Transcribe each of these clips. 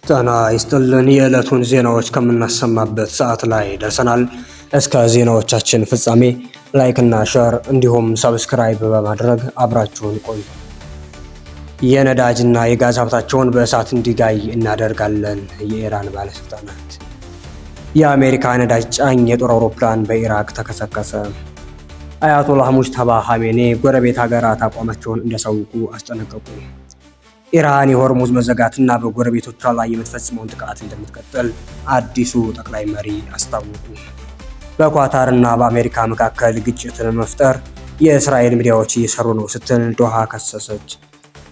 ጤና ይስጥልን የዕለቱን ዜናዎች ከምናሰማበት ሰዓት ላይ ደርሰናል። እስከ ዜናዎቻችን ፍጻሜ ላይክ እና ሼር እንዲሁም ሰብስክራይብ በማድረግ አብራችሁን ቆዩ። የነዳጅና የጋዝ ሀብታቸውን በእሳት እንዲጋይ እናደርጋለን የኢራን ባለስልጣናት። የአሜሪካ ነዳጅ ጫኝ የጦር አውሮፕላን በኢራቅ ተከሰከሰ። አያቶላህ ሙጅተባ ኻሜኔ ጎረቤት ሀገራት አቋማቸውን እንዲያሳውቁ አስጠነቀቁ። ኢራን የሆርሙዝ መዘጋትና በጎረቤቶቿ ላይ የምትፈጽመውን ጥቃት እንደምትቀጥል አዲሱ ጠቅላይ መሪ አስታወቁ። በኳታርና በአሜሪካ መካከል ግጭትን መፍጠር የእስራኤል ሚዲያዎች እየሰሩ ነው ስትል ዶሃ ከሰሰች።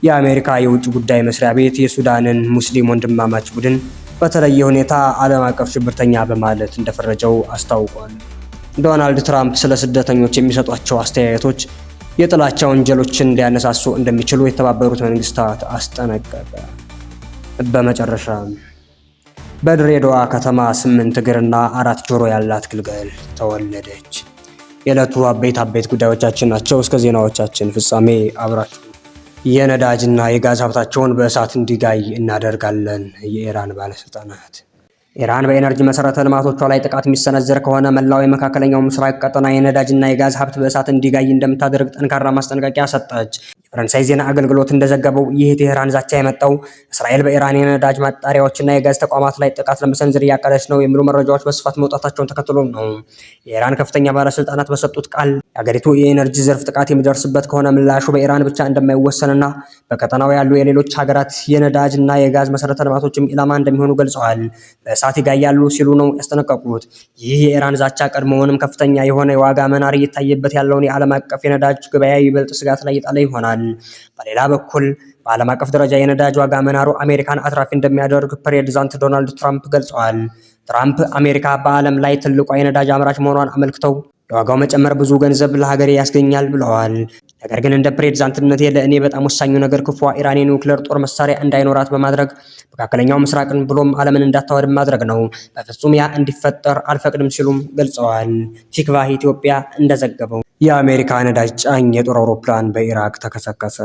የአሜሪካ የውጭ ጉዳይ መስሪያ ቤት የሱዳንን ሙስሊም ወንድማማች ቡድን በተለየ ሁኔታ ዓለም አቀፍ ሽብርተኛ በማለት እንደፈረጀው አስታውቋል። ዶናልድ ትራምፕ ስለ ስደተኞች የሚሰጧቸው አስተያየቶች የጥላቻ ወንጀሎችን ሊያነሳሱ እንደሚችሉ የተባበሩት መንግስታት አስጠነቀቀ። በመጨረሻ በድሬዳዋ ከተማ 8 እግርና 4 ጆሮ ያላት ግልገል ተወለደች። የዕለቱ አበይት ጉዳዮቻችን ናቸው። እስከ ዜናዎቻችን ፍጻሜ አብራችሁ። የነዳጅና የጋዝ ሀብታቸውን በእሳት እንዲጋይ እናደርጋለን የኢራን ባለስልጣናት። ኢራን በኤነርጂ መሰረተ ልማቶቿ ላይ ጥቃት የሚሰነዘር ከሆነ መላው የመካከለኛው ምስራቅ ቀጠና የነዳጅና የጋዝ ሀብት በእሳት እንዲጋይ እንደምታደርግ ጠንካራ ማስጠንቀቂያ ሰጠች። የፈረንሳይ ዜና አገልግሎት እንደዘገበው ይህ የቴህራን ዛቻ የመጣው እስራኤል በኢራን የነዳጅ ማጣሪያዎችና የጋዝ ተቋማት ላይ ጥቃት ለመሰንዘር እያቀደች ነው የሚሉ መረጃዎች በስፋት መውጣታቸውን ተከትሎ ነው። የኢራን ከፍተኛ ባለስልጣናት በሰጡት ቃል የአገሪቱ የኤነርጂ ዘርፍ ጥቃት የሚደርስበት ከሆነ ምላሹ በኢራን ብቻ እንደማይወሰንና በቀጠናው ያሉ የሌሎች ሀገራት የነዳጅና የጋዝ መሰረተ ልማቶችም ኢላማ እንደሚሆኑ ገልጸዋል። በእሳት ይጋያሉ ሲሉ ነው ያስጠነቀቁት። ይህ የኢራን ዛቻ ቀድሞውንም ከፍተኛ የሆነ የዋጋ መናር እየታየበት ያለውን የዓለም አቀፍ የነዳጅ ገበያ ይበልጥ ስጋት ላይ የጣለ ይሆናል። በሌላ በኩል በዓለም አቀፍ ደረጃ የነዳጅ ዋጋ መናሩ አሜሪካን አትራፊ እንደሚያደርግ ፕሬዝዳንት ዶናልድ ትራምፕ ገልጸዋል። ትራምፕ አሜሪካ በዓለም ላይ ትልቋ የነዳጅ አምራች መሆኗን አመልክተው የዋጋው መጨመር ብዙ ገንዘብ ለሀገሬ ያስገኛል ብለዋል። ነገር ግን እንደ ፕሬዝዳንትነቴ ለእኔ በጣም ወሳኙ ነገር ክፉዋ ኢራን የኒውክሌር ጦር መሳሪያ እንዳይኖራት በማድረግ መካከለኛው ምስራቅን ብሎም ዓለምን እንዳታወድም ማድረግ ነው። በፍጹም ያ እንዲፈጠር አልፈቅድም ሲሉም ገልጸዋል። ቲክቫህ ኢትዮጵያ እንደዘገበው የአሜሪካ ነዳጅ ጫኝ የጦር አውሮፕላን በኢራቅ ተከሰከሰ።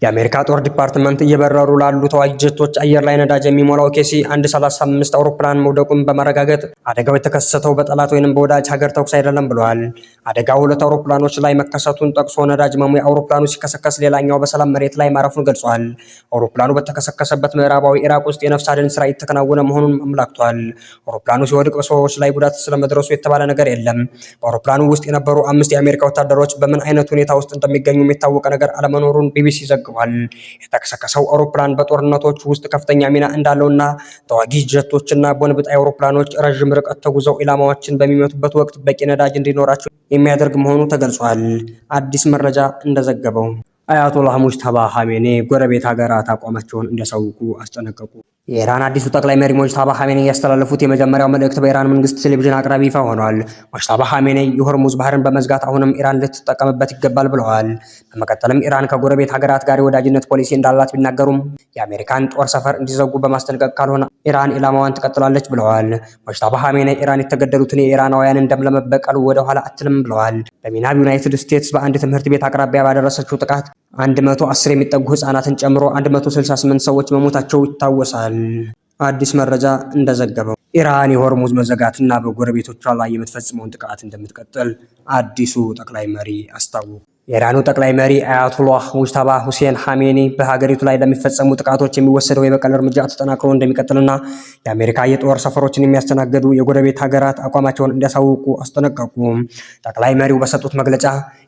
የአሜሪካ ጦር ዲፓርትመንት እየበረሩ ላሉ ተዋጊ ጀቶች አየር ላይ ነዳጅ የሚሞላው ኬሲ 135 አውሮፕላን መውደቁን በማረጋገጥ አደጋው የተከሰተው በጠላት ወይንም በወዳጅ ሀገር ተኩስ አይደለም ብለዋል። አደጋው 2 አውሮፕላኖች ላይ መከሰቱን ጠቅሶ ነዳጅ መሙያ አውሮፕላኑ ሲከሰከስ ሌላኛው በሰላም መሬት ላይ ማረፉን ገልጿል። አውሮፕላኑ በተከሰከሰበት ምዕራባዊ ኢራቅ ውስጥ የነፍስ አድን ስራ እየተከናወነ መሆኑን አመላክቷል። አውሮፕላኑ ሲወድቅ በሰዎች ላይ ጉዳት ስለመድረሱ የተባለ ነገር የለም። በአውሮፕላኑ ውስጥ የነበሩ 5 የአሜሪካ ወታደሮች በምን አይነት ሁኔታ ውስጥ እንደሚገኙ የታወቀ ነገር አለመኖሩን ቢቢሲ ዘግቧል። የተከሰከሰው አውሮፕላን በጦርነቶች ውስጥ ከፍተኛ ሚና እንዳለውና ተዋጊ ጀቶችና ቦምብ ጣይ አውሮፕላኖች ረዥም ርቀት ተጉዘው ኢላማዎችን በሚመቱበት ወቅት በቂ ነዳጅ እንዲኖራቸው የሚያደርግ መሆኑ ተገልጿል። አዲስ መረጃ እንደዘገበው አያቶላህ ሙጅተባ ኻሜኔ ጎረቤት ሀገራት አቋማቸውን እንዲያሳውቁ አስጠነቀቁ። የኢራን አዲሱ ጠቅላይ መሪ ሙጅተባ ኻሜኔ ያስተላለፉት የመጀመሪያው መልእክት በኢራን መንግስት ቴሌቪዥን አቅራቢ ይፋ ሆኗል። ሙጅተባ ኻሜኔ የሆርሙዝ ባህርን በመዝጋት አሁንም ኢራን ልትጠቀምበት ይገባል ብለዋል። በመቀጠልም ኢራን ከጎረቤት ሀገራት ጋር የወዳጅነት ፖሊሲ እንዳላት ቢናገሩም የአሜሪካን ጦር ሰፈር እንዲዘጉ በማስጠንቀቅ ካልሆነ ኢራን ኢላማዋን ትቀጥላለች ብለዋል። ሙጅተባ ኻሜኔ ኢራን የተገደሉትን የኢራናውያንን ደም ለመበቀል ወደ ኋላ አትልም ብለዋል። በሚናብ ዩናይትድ ስቴትስ በአንድ ትምህርት ቤት አቅራቢያ ባደረሰችው ጥቃት 110 የሚጠጉ ህጻናትን ጨምሮ 168 ሰዎች መሞታቸው ይታወሳል። አዲስ መረጃ እንደዘገበው ኢራን የሆርሙዝ መዘጋትና በጎረቤቶቿ ላይ የምትፈጽመውን ጥቃት እንደምትቀጥል አዲሱ ጠቅላይ መሪ አስታወቁ። የኢራኑ ጠቅላይ መሪ አያቶላህ ሙጅተባ ሁሴን ኻሜኒ በሀገሪቱ ላይ ለሚፈጸሙ ጥቃቶች የሚወሰደው የበቀል እርምጃ ተጠናክሮ እንደሚቀጥልና የአሜሪካ የጦር ሰፈሮችን የሚያስተናግዱ የጎረቤት ሀገራት አቋማቸውን እንዲያሳውቁ አስጠነቀቁ። ጠቅላይ መሪው በሰጡት መግለጫ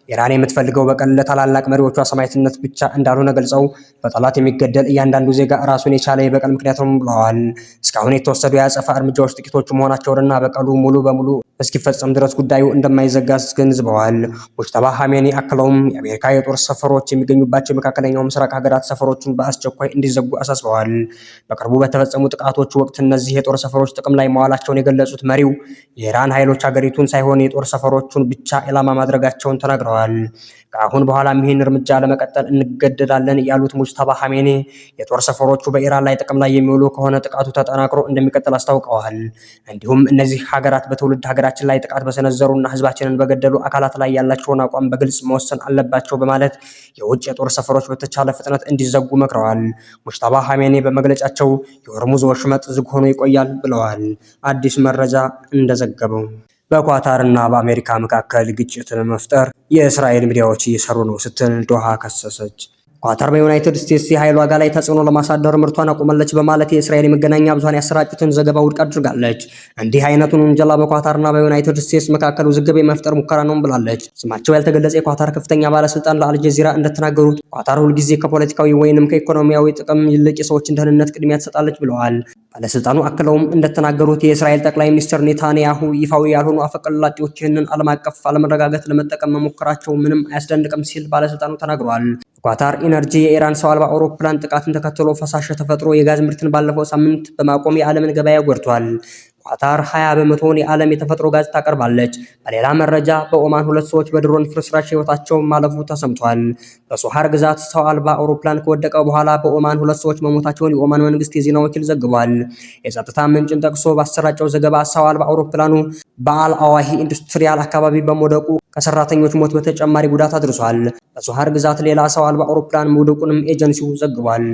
ኢራን የምትፈልገው በቀል ለታላላቅ መሪዎቿ ሰማዕትነት ብቻ እንዳልሆነ ገልጸው በጠላት የሚገደል እያንዳንዱ ዜጋ ራሱን የቻለ የበቀል ምክንያት ነው ብለዋል። እስካሁን የተወሰዱ የአጸፋ እርምጃዎች ጥቂቶቹ መሆናቸውንና በቀሉ ሙሉ በሙሉ እስኪፈጸም ድረስ ጉዳዩ እንደማይዘጋ አስገንዝበዋል። ሙጅተባ ኻሜኒ አክለውም የአሜሪካ የጦር ሰፈሮች የሚገኙባቸው የመካከለኛው ምስራቅ ሀገራት ሰፈሮችን በአስቸኳይ እንዲዘጉ አሳስበዋል። በቅርቡ በተፈጸሙ ጥቃቶች ወቅት እነዚህ የጦር ሰፈሮች ጥቅም ላይ መዋላቸውን የገለጹት መሪው የኢራን ኃይሎች ሀገሪቱን ሳይሆን የጦር ሰፈሮቹን ብቻ ኢላማ ማድረጋቸውን ተናግረዋል። ከአሁን በኋላም ይህን እርምጃ ለመቀጠል እንገደዳለን ያሉት ሙጅተባ ኻሜኒ የጦር ሰፈሮቹ በኢራን ላይ ጥቅም ላይ የሚውሉ ከሆነ ጥቃቱ ተጠናክሮ እንደሚቀጥል አስታውቀዋል። እንዲሁም እነዚህ ሀገራት በትውልድ ሀገራት በሀገራችን ላይ ጥቃት በሰነዘሩና ህዝባችንን በገደሉ አካላት ላይ ያላቸውን አቋም በግልጽ መወሰን አለባቸው በማለት የውጭ የጦር ሰፈሮች በተቻለ ፍጥነት እንዲዘጉ መክረዋል። ሙጅተባ ኻሜኒ በመግለጫቸው የሆርሙዝ ወሽመጥ ዝግ ሆኖ ይቆያል ብለዋል። አዲስ መረጃ እንደዘገበው በኳታርና በአሜሪካ መካከል ግጭት ለመፍጠር የእስራኤል ሚዲያዎች እየሰሩ ነው ስትል ዶሃ ከሰሰች። ኳታር በዩናይትድ ስቴትስ የኃይል ዋጋ ላይ ተጽዕኖ ለማሳደር ምርቷን አቆመለች በማለት የእስራኤል የመገናኛ ብዙሃን ያሰራጩትን ዘገባ ውድቅ አድርጋለች። እንዲህ አይነቱን ውንጀላ በኳታርና በዩናይትድ ስቴትስ መካከል ውዝግብ የመፍጠር ሙከራ ነው ብላለች። ስማቸው ያልተገለጸ የኳታር ከፍተኛ ባለስልጣን ለአልጀዚራ እንደተናገሩት ኳታር ሁልጊዜ ከፖለቲካዊ ወይንም ከኢኮኖሚያዊ ጥቅም ይልቅ የሰዎችን ደህንነት ቅድሚያ ትሰጣለች ብለዋል። ባለስልጣኑ አክለውም እንደተናገሩት የእስራኤል ጠቅላይ ሚኒስትር ኔታንያሁ ይፋዊ ያልሆኑ አፈቀላጤዎች ይህንን ዓለም አቀፍ አለመረጋጋት ለመጠቀም መሞከራቸው ምንም አያስደንቅም ሲል ባለስልጣኑ ተናግረዋል። ኳታር ኢነርጂ የኢራን ሰው አልባ አውሮፕላን ጥቃትን ተከትሎ ፈሳሽ የተፈጥሮ የጋዝ ምርትን ባለፈው ሳምንት በማቆም የዓለምን ገበያ ጎድቷል። ኳታር 20 በመቶውን የዓለም የተፈጥሮ ጋዝ ታቀርባለች። በሌላ መረጃ በኦማን 2 ሰዎች በድሮን ፍርስራሽ ህይወታቸው ማለፉ ተሰምቷል። በሶሃር ግዛት ሰው አልባ አውሮፕላን ከወደቀ በኋላ በኦማን 2 ሰዎች መሞታቸውን የኦማን መንግስት የዜና ወኪል ዘግቧል። የጸጥታ ምንጭን ጠቅሶ ባሰራጨው ዘገባ ሰው አልባ አውሮፕላኑ በአል አዋሂ ኢንዱስትሪያል አካባቢ በመውደቁ ከሰራተኞች ሞት በተጨማሪ ጉዳት አድርሷል። በሶሃር ግዛት ሌላ ሰው አልባ አውሮፕላን መውደቁንም ኤጀንሲው ዘግቧል።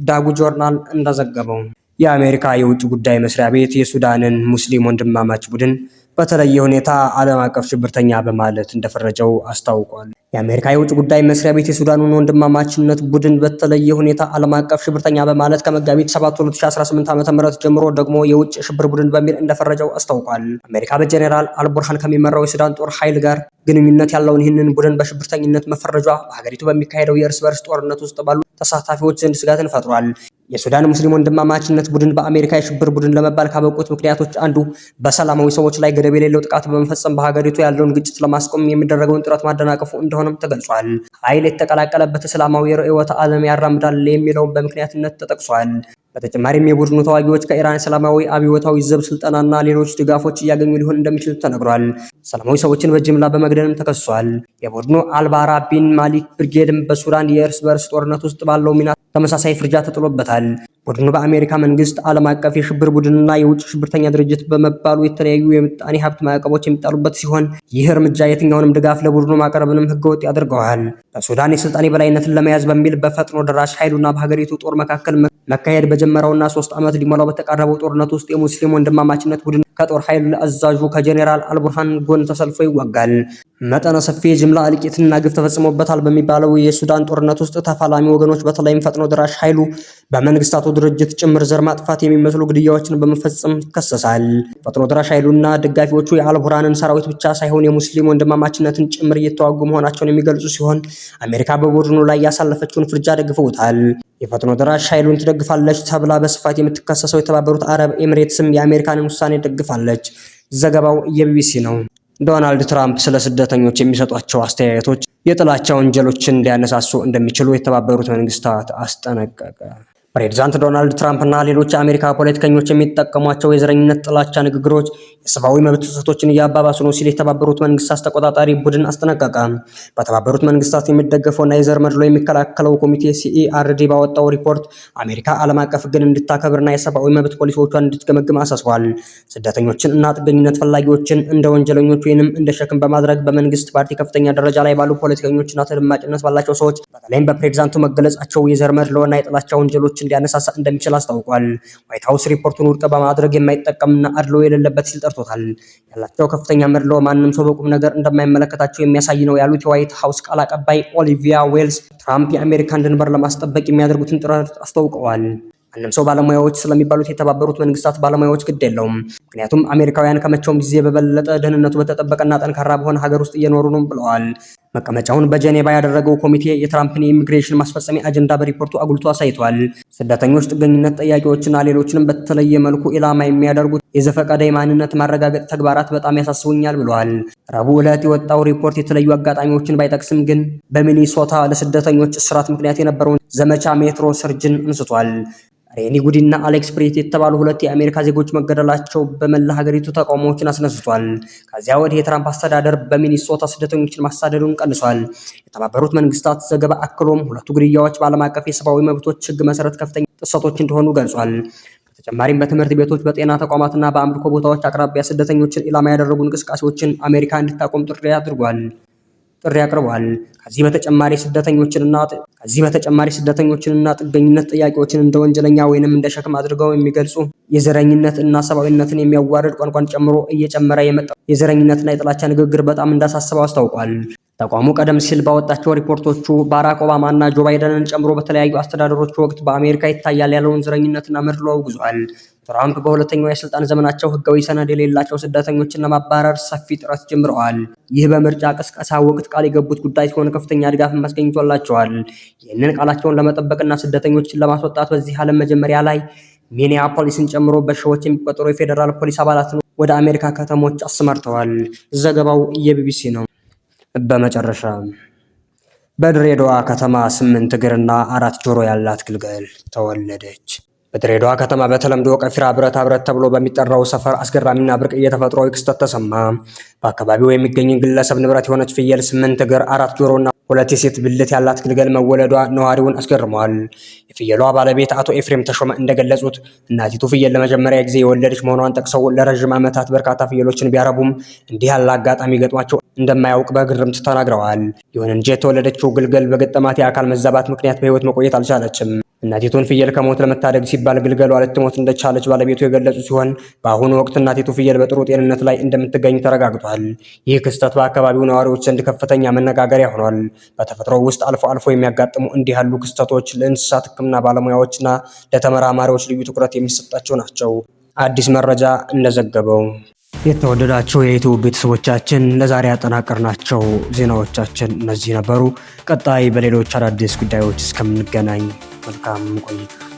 ዳጉ ጆርናል እንደዘገበው የአሜሪካ የውጭ ጉዳይ መስሪያ ቤት የሱዳንን ሙስሊም ወንድማማች ቡድን በተለየ ሁኔታ ዓለም አቀፍ ሽብርተኛ በማለት እንደፈረጀው አስታውቋል። የአሜሪካ የውጭ ጉዳይ መስሪያ ቤት የሱዳኑን ወንድማማችነት ቡድን በተለየ ሁኔታ ዓለም አቀፍ ሽብርተኛ በማለት ከመጋቢት 7 2018 ዓ.ም ጀምሮ ደግሞ የውጭ ሽብር ቡድን በሚል እንደፈረጀው አስታውቋል። አሜሪካ በጀኔራል አልቡርሃን ከሚመራው የሱዳን ጦር ኃይል ጋር ግንኙነት ያለውን ይህንን ቡድን በሽብርተኝነት መፈረጇ በሀገሪቱ በሚካሄደው የእርስ በርስ ጦርነት ውስጥ ባሉ ተሳታፊዎች ዘንድ ስጋትን ፈጥሯል። የሱዳን ሙስሊም ወንድማማችነት ቡድን በአሜሪካ የሽብር ቡድን ለመባል ካበቁት ምክንያቶች አንዱ በሰላማዊ ሰዎች ላይ ገደብ የሌለው ጥቃት በመፈጸም በሀገሪቱ ያለውን ግጭት ለማስቆም የሚደረገውን ጥረት ማደናቀፉ እንደሆነም ተገልጿል። ኃይል የተቀላቀለበት እስላማዊ ርዕዮተ ዓለም ያራምዳል የሚለው በምክንያትነት ተጠቅሷል። በተጨማሪም የቡድኑ ተዋጊዎች ከኢራን ሰላማዊ አብዮታዊ ዘብ ስልጠናና ሌሎች ድጋፎች እያገኙ ሊሆን እንደሚችል ተነግሯል። ሰላማዊ ሰዎችን በጅምላ በመግደልም ተከሷል። የቡድኑ አልባራ ቢን ማሊክ ብርጌድም በሱዳን የእርስ በርስ ጦርነት ውስጥ ባለው ሚና ተመሳሳይ ፍርጃ ተጥሎበታል። ቡድኑ በአሜሪካ መንግስት ዓለም አቀፍ የሽብር ቡድንና የውጭ ሽብርተኛ ድርጅት በመባሉ የተለያዩ የምጣኔ ሀብት ማዕቀቦች የሚጣሉበት ሲሆን ይህ እርምጃ የትኛውንም ድጋፍ ለቡድኑ ማቅረብንም ህገወጥ ያደርገዋል። በሱዳን የስልጣን የበላይነትን ለመያዝ በሚል በፈጥኖ ደራሽ ኃይሉና በሀገሪቱ ጦር መካከል መካሄድ በጀመረውና 3 ዓመት ሊሞላው በተቃረበው ጦርነት ውስጥ የሙስሊም ወንድማማችነት ቡድን ከጦር ኃይል አዛዡ ከጄኔራል አልቡርሃን ጎን ተሰልፎ ይዋጋል። መጠነ ሰፊ የጅምላ እልቂትና ግፍ ተፈጽሞበታል በሚባለው የሱዳን ጦርነት ውስጥ ተፋላሚ ወገኖች በተለይም ፈጥኖ ደራሽ ኃይሉ በመንግስታቱ ድርጅት ጭምር ዘር ማጥፋት የሚመስሉ ግድያዎችን በመፈጸም ይከሰሳል። ፈጥኖ ደራሽ ኃይሉና ደጋፊዎቹ የአልቡርሃንን ሰራዊት ብቻ ሳይሆን የሙስሊም ወንድማማችነትን ጭምር እየተዋጉ መሆናቸውን የሚገልጹ ሲሆን አሜሪካ በቡድኑ ላይ ያሳለፈችውን ፍርጃ ደግፈውታል። የፈጥኖ ደራሽ ኃይሉን ትደግፋለች ተብላ በስፋት የምትከሰሰው የተባበሩት አረብ ኤሚሬትስም የአሜሪካንን ውሳኔ ደግፋለች። ዘገባው የቢቢሲ ነው። ዶናልድ ትራምፕ ስለ ስደተኞች የሚሰጧቸው አስተያየቶች የጥላቻ ወንጀሎችን ሊያነሳሱ እንደሚችሉ የተባበሩት መንግስታት አስጠነቀቀ። ፕሬዝዳንት ዶናልድ ትራምፕ እና ሌሎች የአሜሪካ ፖለቲከኞች የሚጠቀሟቸው የዘረኝነት ጥላቻ ንግግሮች የሰብአዊ መብት ጥሰቶችን እያባባሱ ነው ሲል የተባበሩት መንግስታት ተቆጣጣሪ ቡድን አስጠነቀቀ። በተባበሩት መንግስታት የሚደገፈውና የዘር መድሎ የሚከላከለው ኮሚቴ ሲኢአርዲ ባወጣው ሪፖርት አሜሪካ ዓለም አቀፍ ሕግን እንድታከብርና የሰብአዊ መብት ፖሊሲዎቿን እንድትገመግም አሳስቧል። ስደተኞችን እና ጥገኝነት ፈላጊዎችን እንደ ወንጀለኞች ወይንም እንደ ሸክም በማድረግ በመንግስት ፓርቲ ከፍተኛ ደረጃ ላይ ባሉ ፖለቲከኞችና ተደማጭነት ባላቸው ሰዎች በተለይም በፕሬዝዳንቱ መገለጻቸው የዘር መድሎና የጥላቻ ወንጀሎች ሊያነሳሳ እንደሚችል አስታውቋል። ዋይት ሀውስ ሪፖርቱን ውድቅ በማድረግ የማይጠቀምና አድሎ የሌለበት ሲል ጠርቶታል። ያላቸው ከፍተኛ መድሎ ማንም ሰው በቁም ነገር እንደማይመለከታቸው የሚያሳይ ነው ያሉት የዋይት ሀውስ ቃል አቀባይ ኦሊቪያ ዌልስ ትራምፕ የአሜሪካን ድንበር ለማስጠበቅ የሚያደርጉትን ጥረት አስታውቀዋል። ማንም ሰው ባለሙያዎች ስለሚባሉት የተባበሩት መንግስታት ባለሙያዎች ግድ የለውም፣ ምክንያቱም አሜሪካውያን ከመቼውም ጊዜ በበለጠ ደህንነቱ በተጠበቀና ጠንካራ በሆነ ሀገር ውስጥ እየኖሩ ነው ብለዋል። መቀመጫውን በጄኔቫ ያደረገው ኮሚቴ የትራምፕን የኢሚግሬሽን ማስፈጸሚያ አጀንዳ በሪፖርቱ አጉልቶ አሳይቷል። ስደተኞች፣ ጥገኝነት ጠያቂዎችና ሌሎችንም በተለየ መልኩ ኢላማ የሚያደርጉት የዘፈቀደ የማንነት ማረጋገጥ ተግባራት በጣም ያሳስቡኛል ብለዋል። ረቡዕ ዕለት የወጣው ሪፖርት የተለዩ አጋጣሚዎችን ባይጠቅስም ግን በሚኒሶታ ለስደተኞች እስራት ምክንያት የነበረውን ዘመቻ ሜትሮ ሰርጅን አንስቷል። ሬኒ ጉዲና አሌክስ ፕሬት የተባሉ 2 የአሜሪካ ዜጎች መገደላቸው በመላ ሀገሪቱ ተቃውሞዎችን አስነስቷል። ከዚያ ወዲህ የትራምፕ አስተዳደር በሚኒሶታ ስደተኞችን ማሳደዱን ቀንሷል። የተባበሩት መንግስታት ዘገባ አክሎም 2 ግድያዎች በዓለም አቀፍ የሰብአዊ መብቶች ሕግ መሰረት ከፍተኛ ጥሰቶች እንደሆኑ ገልጿል። በተጨማሪም በትምህርት ቤቶች፣ በጤና ተቋማትና በአምልኮ ቦታዎች አቅራቢያ ስደተኞችን ኢላማ ያደረጉ እንቅስቃሴዎችን አሜሪካ እንድታቆም ጥሪ አቅርቧል። ከዚህ በተጨማሪ ስደተኞችንና ጥገኝነት ጥያቄዎችን እንደ ወንጀለኛ ወይንም እንደ ሸክም አድርገው የሚገልጹ የዘረኝነት እና ሰብአዊነትን የሚያዋርድ ቋንቋን ጨምሮ እየጨመረ የመጣው የዘረኝነትና የጥላቻ ንግግር በጣም እንዳሳሰበው አስታውቋል። ተቋሙ ቀደም ሲል ባወጣቸው ሪፖርቶቹ ባራክ ኦባማ እና ጆ ባይደንን ጨምሮ በተለያዩ አስተዳደሮች ወቅት በአሜሪካ ይታያል ያለውን ዘረኝነትና መድሎ አውግዟል። ትራምፕ በሁለተኛው የስልጣን ዘመናቸው ህጋዊ ሰነድ የሌላቸው ስደተኞችን ለማባረር ሰፊ ጥረት ጀምረዋል። ይህ በምርጫ ቅስቀሳ ወቅት ቃል የገቡት ጉዳይ ሲሆን ከፍተኛ ድጋፍም አስገኝቶላቸዋል። ይህንን ቃላቸውን ለመጠበቅና ስደተኞችን ለማስወጣት በዚህ ዓለም መጀመሪያ ላይ ሚኒያፖሊስን ጨምሮ በሺዎች የሚቆጠሩ የፌዴራል ፖሊስ አባላትን ወደ አሜሪካ ከተሞች አሰማርተዋል። ዘገባው የቢቢሲ ነው። በመጨረሻ በድሬዳዋ ከተማ 8 እግርና 4 ጆሮ ያላት ግልገል ተወለደች። በድሬዳዋ ከተማ በተለምዶ ቀፊራ ብረታ ብረት ተብሎ በሚጠራው ሰፈር አስገራሚና ብርቅዬ ተፈጥሯዊ ክስተት ተሰማ። በአካባቢው የሚገኝ ግለሰብ ንብረት የሆነች ፍየል 8 እግር 4 ጆሮና 2 የሴት ብልት ያላት ግልገል መወለዷ ነዋሪውን አስገርሟል። የፍየሏ ባለቤት አቶ ኤፍሬም ተሾመ እንደገለጹት እናቲቱ ፍየል ለመጀመሪያ ጊዜ የወለደች መሆኗን ጠቅሰው ለረዥም ዓመታት በርካታ ፍየሎችን ቢያረቡም እንዲህ ያለ አጋጣሚ ገጥሟቸው እንደማያውቅ በግርምት ተናግረዋል። ይሁን እንጂ የተወለደችው ግልገል በገጠማት የአካል መዛባት ምክንያት በሕይወት መቆየት አልቻለችም። እናቲቱን ፍየል ከሞት ለመታደግ ሲባል ግልገሏ ልትሞት እንደቻለች ባለቤቱ የገለጹ ሲሆን በአሁኑ ወቅት እናቲቱ ፍየል በጥሩ ጤንነት ላይ እንደምትገኝ ተረጋግጧል። ይህ ክስተት በአካባቢው ነዋሪዎች ዘንድ ከፍተኛ መነጋገሪያ ሆኗል። በተፈጥሮ ውስጥ አልፎ አልፎ የሚያጋጥሙ እንዲህ ያሉ ክስተቶች ለእንስሳት ሕክምና ባለሙያዎችና ለተመራማሪዎች ልዩ ትኩረት የሚሰጣቸው ናቸው። አዲስ መረጃ እንደዘገበው የተወደዳቸው የዩቲዩብ ቤተሰቦቻችን ለዛሬ ያጠናቀርናቸው ዜናዎቻችን እነዚህ ነበሩ። ቀጣይ በሌሎች አዳዲስ ጉዳዮች እስከምንገናኝ መልካም ቆይታ